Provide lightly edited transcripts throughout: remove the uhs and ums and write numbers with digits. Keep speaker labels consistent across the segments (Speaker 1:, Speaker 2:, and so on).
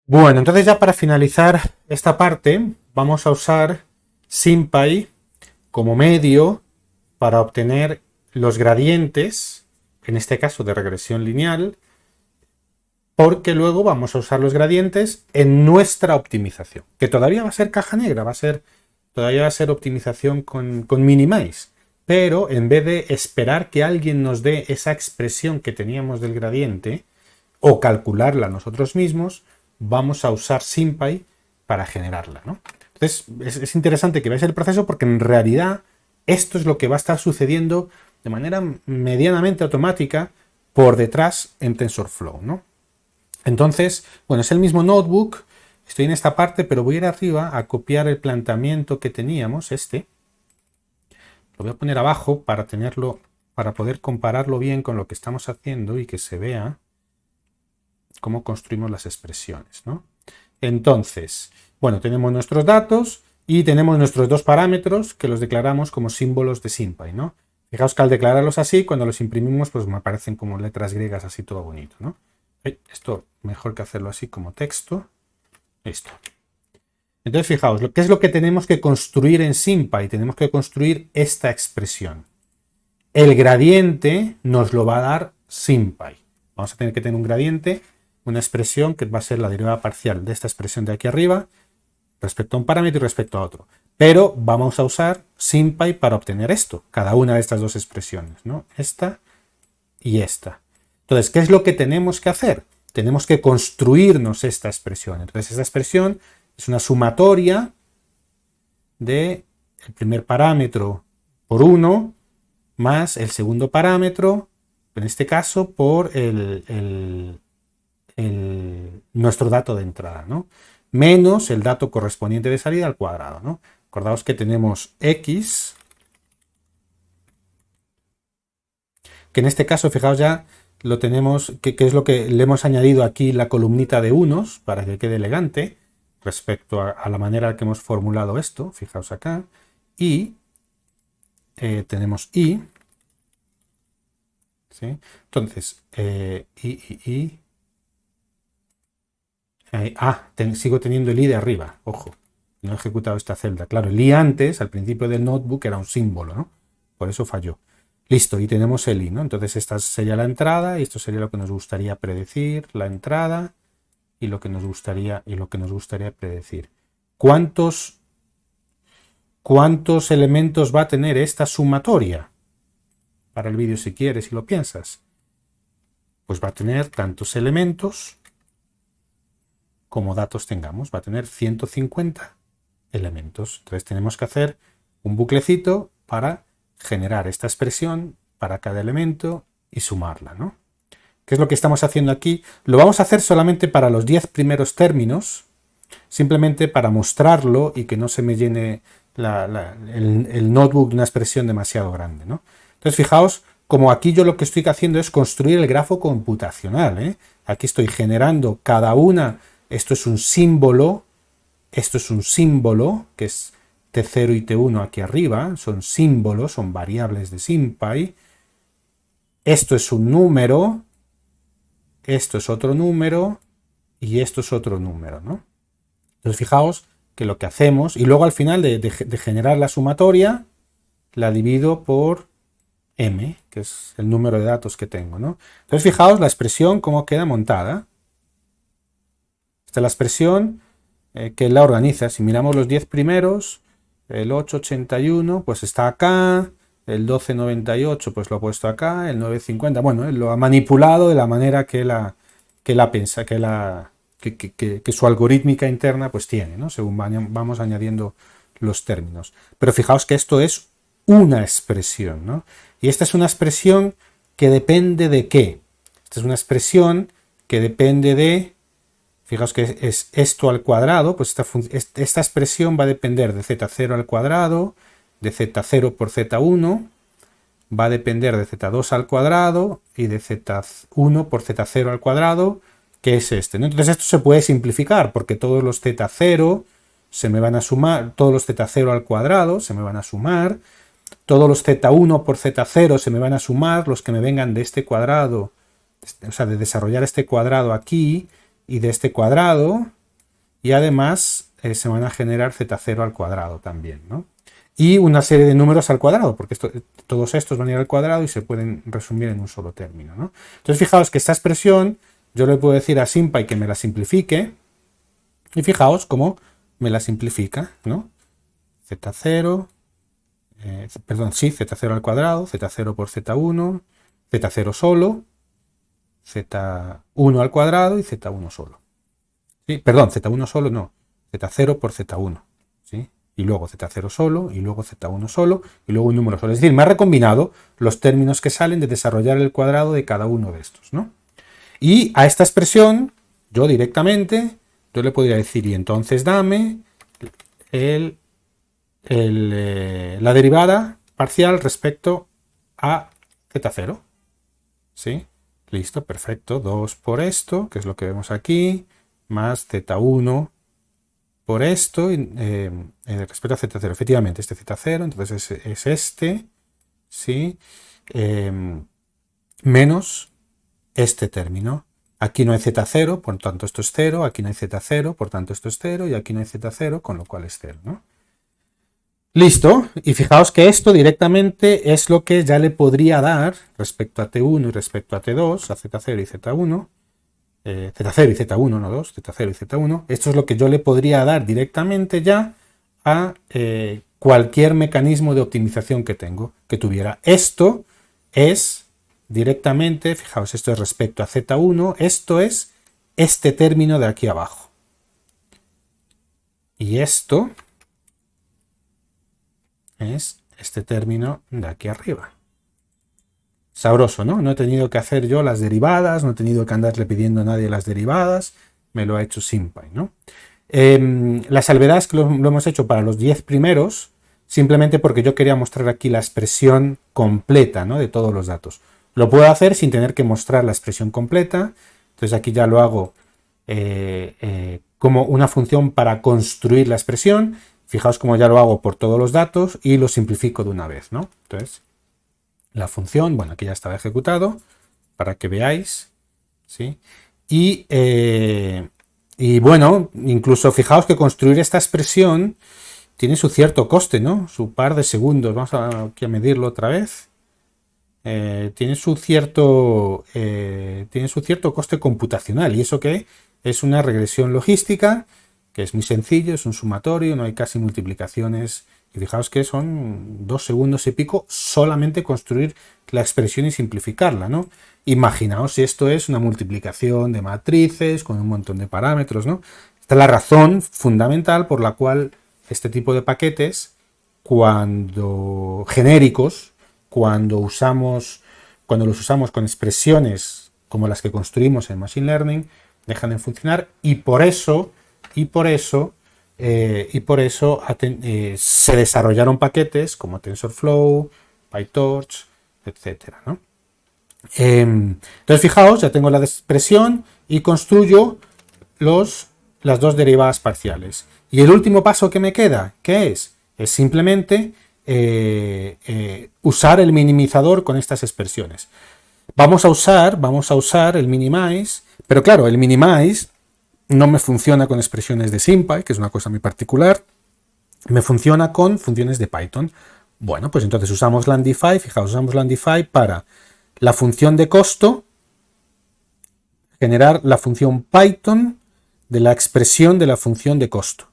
Speaker 1: Bueno, entonces ya para finalizar esta parte vamos a usar SymPy como medio para obtener los gradientes, en este caso de regresión lineal, porque luego vamos a usar los gradientes en nuestra optimización, que todavía va a ser caja negra, todavía va a ser optimización con Minimize, pero en vez de esperar que alguien nos dé esa expresión que teníamos del gradiente o calcularla nosotros mismos, vamos a usar SymPy para generarla, ¿no? Entonces es interesante que veáis el proceso porque en realidad esto es lo que va a estar sucediendo de manera medianamente automática por detrás en TensorFlow, ¿no? Entonces, bueno, es el mismo notebook, estoy en esta parte, pero voy a ir arriba a copiar el planteamiento que teníamos, lo voy a poner abajo para tenerlo, para poder compararlo bien con lo que estamos haciendo y que se vea cómo construimos las expresiones, ¿no? Entonces, bueno, tenemos nuestros datos y tenemos nuestros dos parámetros que los declaramos como símbolos de SymPy, ¿no? Fijaos que al declararlos así, cuando los imprimimos, pues me aparecen como letras griegas así todo bonito, ¿no? Esto mejor que hacerlo así como texto. Esto. Entonces, fijaos, ¿qué es lo que tenemos que construir en SymPy? Tenemos que construir esta expresión. El gradiente nos lo va a dar SymPy. Vamos a tener que tener un gradiente, una expresión que va a ser la derivada parcial de esta expresión de aquí arriba respecto a un parámetro y respecto a otro. Pero vamos a usar SymPy para obtener esto, cada una de estas dos expresiones, ¿no? Esta y esta. Entonces, ¿qué es lo que tenemos que hacer? Tenemos que construirnos esta expresión. Entonces, esta expresión es una sumatoria del primer parámetro por 1 más el segundo parámetro, en este caso por nuestro dato de entrada, ¿no? Menos el dato correspondiente de salida al cuadrado, ¿no? Acordaos que tenemos x, que en este caso, fijaos ya, lo tenemos, que es lo que le hemos añadido aquí la columnita de unos para que quede elegante respecto a la manera en que hemos formulado esto, fijaos acá, y tenemos i, ¿sí? Entonces, sigo teniendo el i de arriba, ojo, no he ejecutado esta celda. Claro, el i antes, al principio del notebook, era un símbolo, ¿no? Por eso falló. Listo, y tenemos el i, ¿no? Entonces esta sería la entrada y esto sería lo que nos gustaría predecir, la entrada y lo que nos gustaría predecir. ¿Cuántos elementos va a tener esta sumatoria? Para el vídeo si quieres, si lo piensas. Pues va a tener tantos elementos como datos tengamos. Va a tener 150 elementos. Entonces tenemos que hacer un buclecito para generar esta expresión para cada elemento y sumarla, ¿no? ¿Qué es lo que estamos haciendo aquí? Lo vamos a hacer solamente para los 10 primeros términos, simplemente para mostrarlo y que no se me llene el notebook de una expresión demasiado grande, ¿no? Entonces, fijaos, como aquí yo lo que estoy haciendo es construir el grafo computacional, ¿eh? Aquí estoy generando cada una, esto es un símbolo, que es T0 y T1 aquí arriba, son símbolos, son variables de SymPy. Esto es un número, esto es otro número y esto es otro número, ¿no? Entonces fijaos que lo que hacemos, y luego al final de generar la sumatoria, la divido por m, que es el número de datos que tengo, ¿no? Entonces fijaos la expresión cómo queda montada. Esta es la expresión que la organiza. Si miramos los 10 primeros, el 881 pues está acá, el 1298 pues lo ha puesto acá, el 950, bueno, lo ha manipulado de la manera que su algorítmica interna pues tiene, ¿no? Según vamos añadiendo los términos. Pero fijaos que esto es una expresión, ¿no? Y esta es una expresión que depende de ¿qué? Esta es una expresión que depende de, fijaos que es esto al cuadrado, pues esta expresión va a depender de z0 al cuadrado, de z0 por z1, va a depender de z2 al cuadrado y de z1 por z0 al cuadrado, que es este, ¿no? Entonces esto se puede simplificar porque todos los z0 se me van a sumar, todos los z0 al cuadrado se me van a sumar, todos los z1 por z0 se me van a sumar, los que me vengan de este cuadrado, o sea, de desarrollar este cuadrado aquí y de este cuadrado, y además se van a generar z0 al cuadrado también, ¿no? Y una serie de números al cuadrado, porque todos estos van a ir al cuadrado y se pueden resumir en un solo término, ¿no? Entonces fijaos que esta expresión yo le puedo decir a SymPy que me la simplifique, y fijaos cómo me la simplifica, ¿no? z0, z0 al cuadrado, z0 por z1, z0 solo, z1 al cuadrado y z1 solo. ¿Sí? Perdón, z1 solo no, z0 por z1, ¿sí? Y luego z0 solo, y luego z1 solo, y luego un número solo. Es decir, me ha recombinado los términos que salen de desarrollar el cuadrado de cada uno de estos, ¿no? Y a esta expresión, yo directamente, yo le podría decir, y entonces dame la derivada parcial respecto a z0, ¿sí? Listo, perfecto, 2 por esto, que es lo que vemos aquí, más z1 por esto, respecto a z0. Efectivamente, este z0, entonces es este, ¿sí? Menos este término. Aquí no hay z0, por tanto esto es 0, aquí no hay z0, por tanto esto es 0, y aquí no hay z0, con lo cual es 0, ¿no? Listo, y fijaos que esto directamente es lo que ya le podría dar respecto a T1 y respecto a T2, a Z0 y Z1, Z0 y Z1, no 2, Z0 y Z1, esto es lo que yo le podría dar directamente ya a cualquier mecanismo de optimización que tuviera. Esto es directamente, fijaos, esto es respecto a Z1, esto es este término de aquí abajo. Y esto es este término de aquí arriba. Sabroso, ¿no? No he tenido que hacer yo las derivadas, no he tenido que andarle pidiendo a nadie las derivadas, me lo ha hecho SymPy, ¿no? La salvedad es que lo hemos hecho para los 10 primeros, simplemente porque yo quería mostrar aquí la expresión completa, ¿no? De todos los datos. Lo puedo hacer sin tener que mostrar la expresión completa, entonces aquí ya lo hago como una función para construir la expresión. Fijaos cómo ya lo hago por todos los datos y lo simplifico de una vez, ¿no? Entonces, la función, bueno, aquí ya estaba ejecutado, para que veáis, ¿sí? Y bueno, incluso fijaos que construir esta expresión tiene su cierto coste, ¿no? Su par de segundos. Vamos aquí a medirlo otra vez. Tiene su cierto coste computacional. ¿Y eso qué? Es una regresión logística, que es muy sencillo, es un sumatorio, no hay casi multiplicaciones. Y fijaos que son 2 segundos y pico solamente construir la expresión y simplificarla, ¿no? Imaginaos si esto es una multiplicación de matrices con un montón de parámetros, ¿no? Esta es la razón fundamental por la cual este tipo de paquetes, genéricos, cuando los usamos con expresiones como las que construimos en Machine Learning, dejan de funcionar y por eso se desarrollaron paquetes como TensorFlow, PyTorch, etcétera, ¿no? Entonces fijaos, ya tengo la expresión y construyo las dos derivadas parciales. Y el último paso que me queda, ¿qué es? Es simplemente usar el minimizador con estas expresiones. Vamos a usar el minimize, pero claro, el minimize no me funciona con expresiones de SymPy, que es una cosa muy particular. Me funciona con funciones de Python. Bueno, pues entonces usamos Landify. Fijaos, usamos Landify para la función de costo, generar la función Python de la expresión de la función de costo.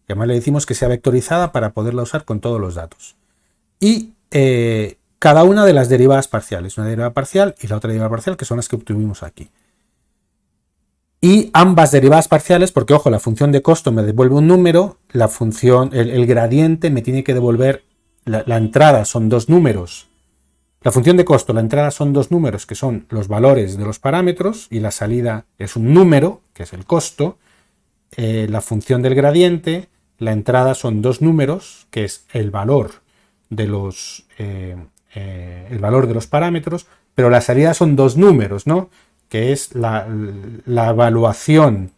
Speaker 1: Y además le decimos que sea vectorizada para poderla usar con todos los datos. Y cada una de las derivadas parciales, una derivada parcial y la otra derivada parcial, que son las que obtuvimos aquí. Y ambas derivadas parciales, porque ojo, la función de costo me devuelve un número, la función, el gradiente me tiene que devolver, la entrada son dos números. La función de costo, la entrada son dos números, que son los valores de los parámetros, y la salida es un número, que es el costo. La función del gradiente, la entrada son dos números, que es el valor de los parámetros, pero la salida son dos números, ¿no? que es la evaluación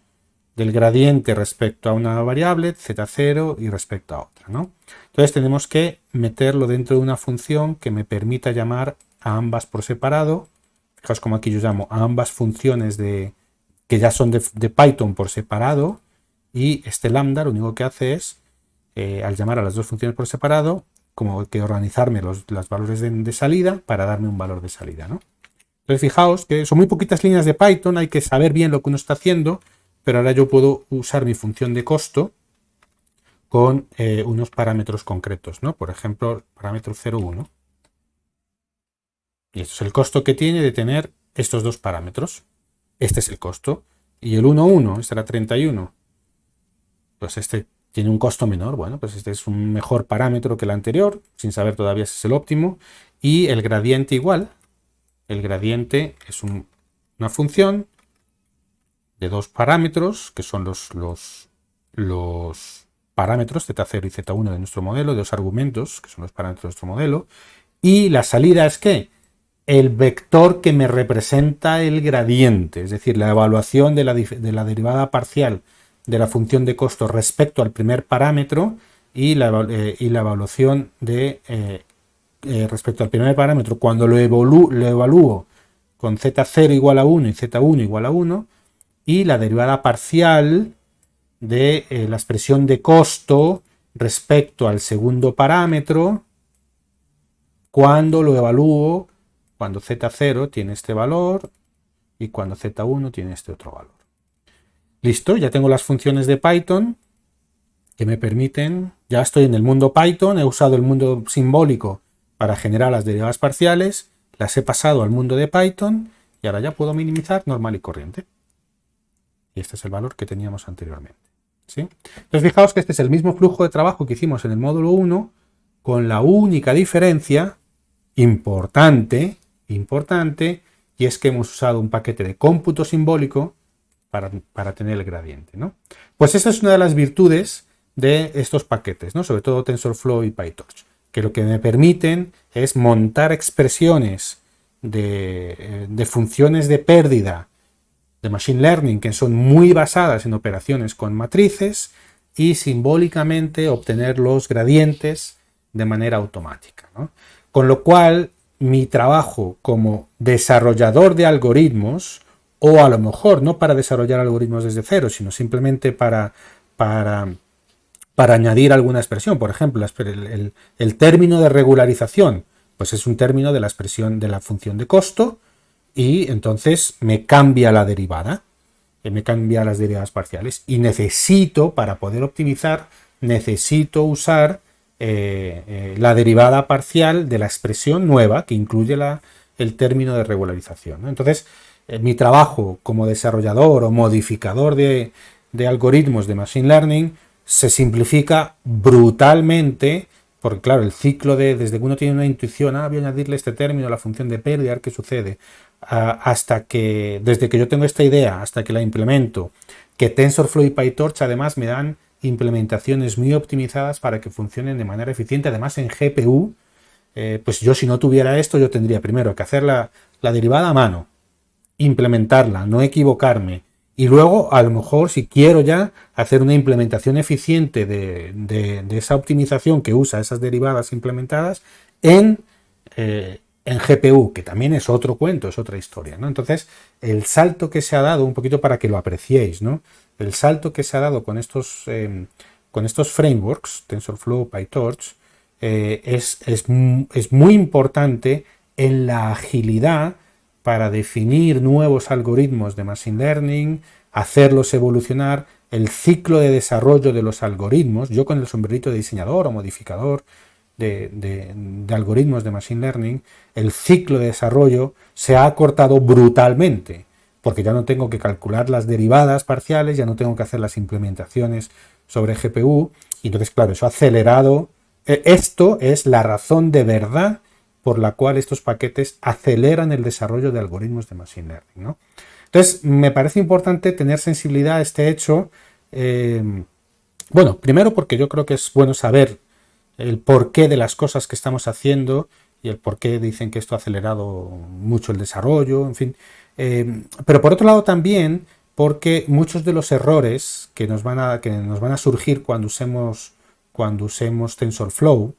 Speaker 1: del gradiente respecto a una variable, z0, y respecto a otra, ¿no? Entonces tenemos que meterlo dentro de una función que me permita llamar a ambas por separado. Fijaos como aquí yo llamo a ambas funciones que ya son de Python por separado, y este lambda lo único que hace es, al llamar a las dos funciones por separado, como que organizarme los valores de salida para darme un valor de salida, ¿no? Entonces fijaos que son muy poquitas líneas de Python, hay que saber bien lo que uno está haciendo, pero ahora yo puedo usar mi función de costo con unos parámetros concretos, ¿no? Por ejemplo, el parámetro 0,1. Y esto es el costo que tiene de tener estos dos parámetros. Este es el costo. Y el 1,1, este era 31. Pues este tiene un costo menor. Bueno, pues este es un mejor parámetro que el anterior, sin saber todavía si es el óptimo. Y el gradiente igual. El gradiente es una función de dos parámetros, que son los parámetros z0 y z1 de nuestro modelo, de dos argumentos, que son los parámetros de nuestro modelo. Y la salida es ¿qué? El vector que me representa el gradiente, es decir, la evaluación de la derivada parcial de la función de costo respecto al primer parámetro y la evaluación de respecto al primer parámetro cuando lo evalúo con z0 igual a 1 y z1 igual a 1, y la derivada parcial de la expresión de costo respecto al segundo parámetro cuando lo evalúo cuando z0 tiene este valor y cuando z1 tiene este otro valor. Listo, ya tengo las funciones de Python que me permiten, ya estoy en el mundo Python, he usado el mundo simbólico para generar las derivadas parciales, las he pasado al mundo de Python y ahora ya puedo minimizar normal y corriente. Y este es el valor que teníamos anteriormente, ¿sí? Entonces fijaos que este es el mismo flujo de trabajo que hicimos en el módulo 1, con la única diferencia importante, y es que hemos usado un paquete de cómputo simbólico para tener el gradiente, ¿no? Pues esa es una de las virtudes de estos paquetes, ¿no? Sobre todo TensorFlow y PyTorch, que lo que me permiten es montar expresiones de funciones de pérdida de Machine Learning que son muy basadas en operaciones con matrices y simbólicamente obtener los gradientes de manera automática, ¿no? Con lo cual, mi trabajo como desarrollador de algoritmos, o a lo mejor no para desarrollar algoritmos desde cero, sino simplemente para añadir alguna expresión, por ejemplo, el término de regularización, pues es un término de la expresión de la función de costo, y entonces me cambia la derivada, me cambia las derivadas parciales, y necesito, para poder optimizar, necesito usar la derivada parcial de la expresión nueva que incluye el término de regularización, ¿no? Entonces, mi trabajo como desarrollador o modificador de algoritmos de Machine Learning se simplifica brutalmente, porque claro, el ciclo desde que uno tiene una intuición, voy a añadirle este término a la función de pérdida, a ver qué sucede, desde que yo tengo esta idea hasta que la implemento, que TensorFlow y PyTorch además me dan implementaciones muy optimizadas para que funcionen de manera eficiente, además en GPU, pues yo si no tuviera esto, yo tendría primero que hacer la derivada a mano, implementarla, no equivocarme, y luego a lo mejor si quiero ya hacer una implementación eficiente de esa optimización que usa esas derivadas implementadas en GPU, que también es otro cuento, es otra historia, ¿no? Entonces, el salto que se ha dado, un poquito para que lo apreciéis, ¿no? El salto que se ha dado con estos frameworks, TensorFlow, PyTorch, es muy importante en la agilidad para definir nuevos algoritmos de Machine Learning, hacerlos evolucionar, el ciclo de desarrollo de los algoritmos. Yo con el sombrerito de diseñador o modificador de algoritmos de Machine Learning, el ciclo de desarrollo se ha acortado brutalmente, porque ya no tengo que calcular las derivadas parciales, ya no tengo que hacer las implementaciones sobre GPU, y entonces, claro, eso ha acelerado. Esto es la razón de verdad por la cual estos paquetes aceleran el desarrollo de algoritmos de Machine Learning, ¿no? Entonces, me parece importante tener sensibilidad a este hecho. Bueno, primero porque yo creo que es bueno saber el porqué de las cosas que estamos haciendo y el por qué dicen que esto ha acelerado mucho el desarrollo, en fin. Pero por otro lado también porque muchos de los errores que nos van a surgir cuando usemos TensorFlow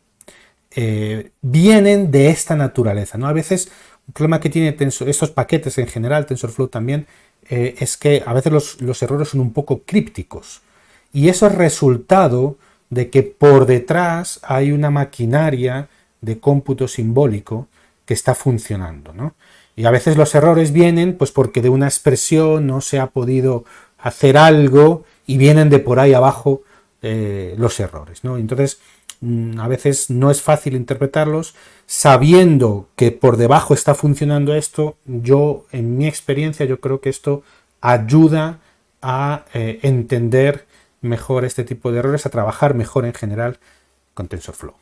Speaker 1: vienen de esta naturaleza, ¿no? A veces un problema que tiene estos paquetes en general, TensorFlow también, es que a veces los errores son un poco crípticos. Y eso es resultado de que por detrás hay una maquinaria de cómputo simbólico que está funcionando, ¿no? Y a veces los errores vienen pues porque de una expresión no se ha podido hacer algo y vienen de por ahí abajo los errores, ¿no? Entonces, a veces no es fácil interpretarlos. Sabiendo que por debajo está funcionando esto, en mi experiencia, yo creo que esto ayuda a entender mejor este tipo de errores, a trabajar mejor en general con TensorFlow.